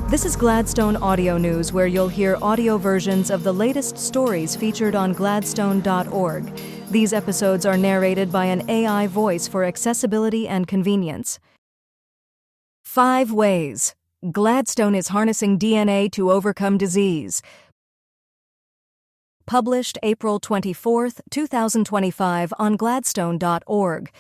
This is Gladstone Audio News, where you'll hear audio versions of the latest stories featured on gladstone.org. These episodes are narrated by an AI voice for accessibility and convenience. 5 ways Gladstone is harnessing DNA to overcome disease. Published April 24, 2025 on gladstone.org.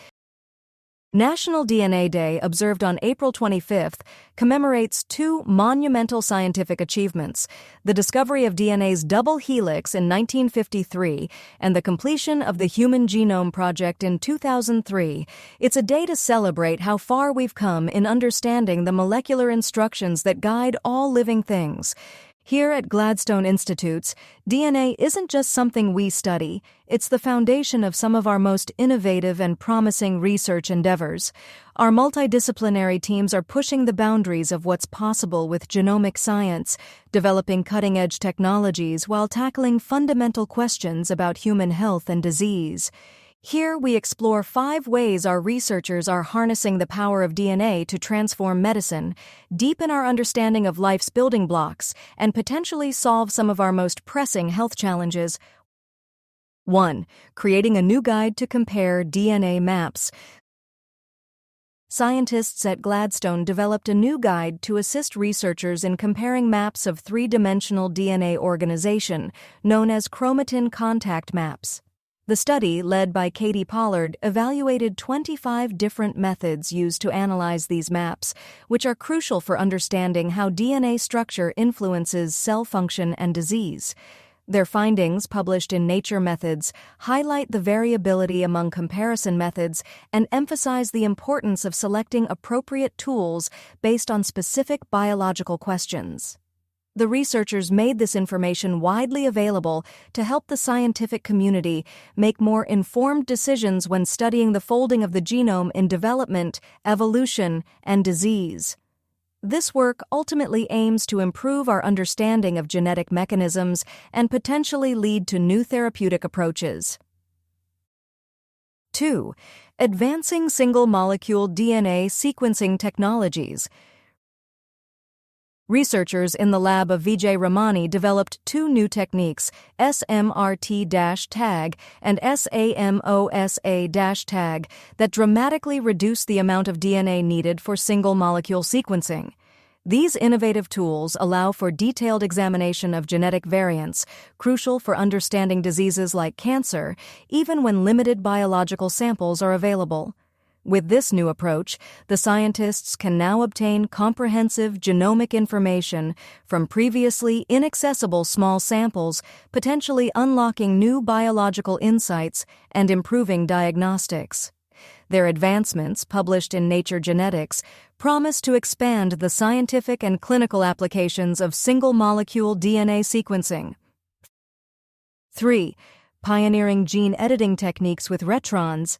National DNA Day, observed on April 25th, commemorates 2 monumental scientific achievements: the discovery of DNA's double helix in 1953 and the completion of the Human Genome Project in 2003. It's a day to celebrate how far we've come in understanding the molecular instructions that guide all living things. Here at Gladstone Institutes, DNA isn't just something we study, it's the foundation of some of our most innovative and promising research endeavors. Our multidisciplinary teams are pushing the boundaries of what's possible with genomic science, developing cutting-edge technologies while tackling fundamental questions about human health and disease. Here we explore 5 ways our researchers are harnessing the power of DNA to transform medicine, deepen our understanding of life's building blocks, and potentially solve some of our most pressing health challenges. 1. Creating a new guide to compare DNA maps. Scientists at Gladstone developed a new guide to assist researchers in comparing maps of 3-dimensional DNA organization, known as chromatin contact maps. The study, led by Katie Pollard, evaluated 25 different methods used to analyze these maps, which are crucial for understanding how DNA structure influences cell function and disease. Their findings, published in Nature Methods, highlight the variability among comparison methods and emphasize the importance of selecting appropriate tools based on specific biological questions. The researchers made this information widely available to help the scientific community make more informed decisions when studying the folding of the genome in development, evolution, and disease. This work ultimately aims to improve our understanding of genetic mechanisms and potentially lead to new therapeutic approaches. 2. Advancing single-molecule DNA sequencing technologies. Researchers in the lab of Vijay Ramani developed 2 new techniques, SMRT-tag and SAMOSA-tag, that dramatically reduce the amount of DNA needed for single-molecule sequencing. These innovative tools allow for detailed examination of genetic variants, crucial for understanding diseases like cancer, even when limited biological samples are available. With this new approach, the scientists can now obtain comprehensive genomic information from previously inaccessible small samples, potentially unlocking new biological insights and improving diagnostics. Their advancements, published in Nature Genetics, promise to expand the scientific and clinical applications of single-molecule DNA sequencing. 3. Pioneering gene editing techniques with Retrons.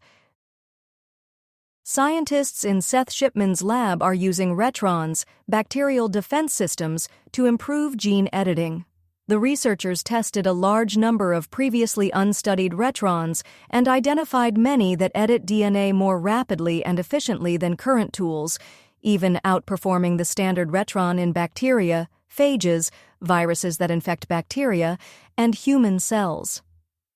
Scientists in Seth Shipman's lab are using Retrons, bacterial defense systems, to improve gene editing. The researchers tested a large number of previously unstudied Retrons and identified many that edit DNA more rapidly and efficiently than current tools, even outperforming the standard Retron in bacteria, phages, viruses that infect bacteria, and human cells.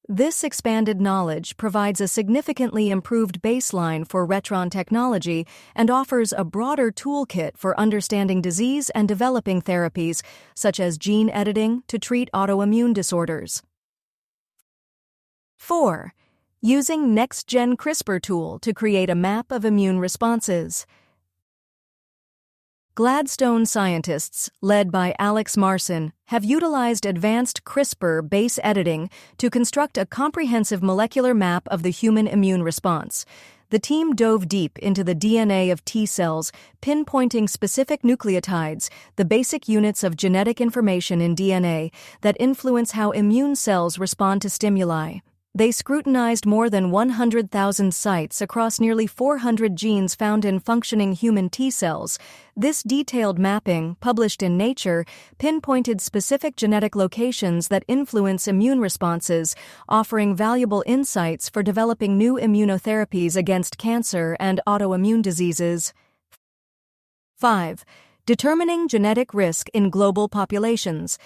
This expanded knowledge provides a significantly improved baseline for Retron technology and offers a broader toolkit for understanding disease and developing therapies, such as gene editing to treat autoimmune disorders. 4. Using Next-Gen CRISPR Tool to create a map of immune responses. Gladstone scientists, led by Alex Marson, have utilized advanced CRISPR base editing to construct a comprehensive molecular map of the human immune response. The team dove deep into the DNA of T cells, pinpointing specific nucleotides, the basic units of genetic information in DNA that influence how immune cells respond to stimuli. They scrutinized more than 100,000 sites across nearly 400 genes found in functioning human T cells. This detailed mapping, published in Nature, pinpointed specific genetic locations that influence immune responses, offering valuable insights for developing new immunotherapies against cancer and autoimmune diseases. 5. Determining Genetic Risk in Global Populations.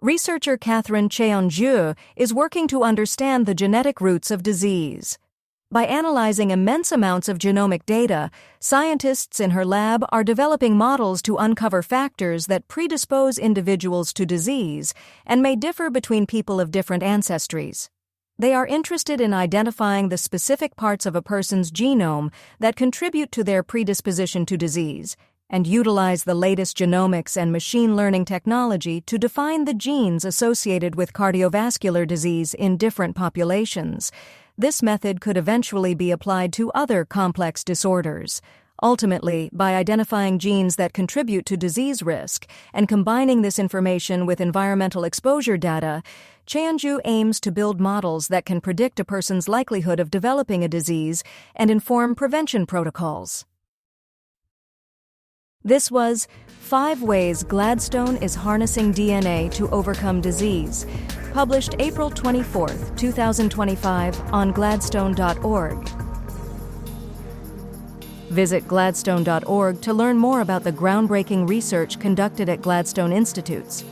Researcher Tcheandjieu is working to understand the genetic roots of disease. By analyzing immense amounts of genomic data, scientists in her lab are developing models to uncover factors that predispose individuals to disease and may differ between people of different ancestries. They are interested in identifying the specific parts of a person's genome that contribute to their predisposition to disease, and utilize the latest genomics and machine learning technology to define the genes associated with cardiovascular disease in different populations. This method could eventually be applied to other complex disorders. Ultimately, by identifying genes that contribute to disease risk and combining this information with environmental exposure data, Tcheandjieu aims to build models that can predict a person's likelihood of developing a disease and inform prevention protocols. This was 5 Ways Gladstone is Harnessing DNA to Overcome Disease, published April 24, 2025 on Gladstone.org. Visit Gladstone.org to learn more about the groundbreaking research conducted at Gladstone Institutes.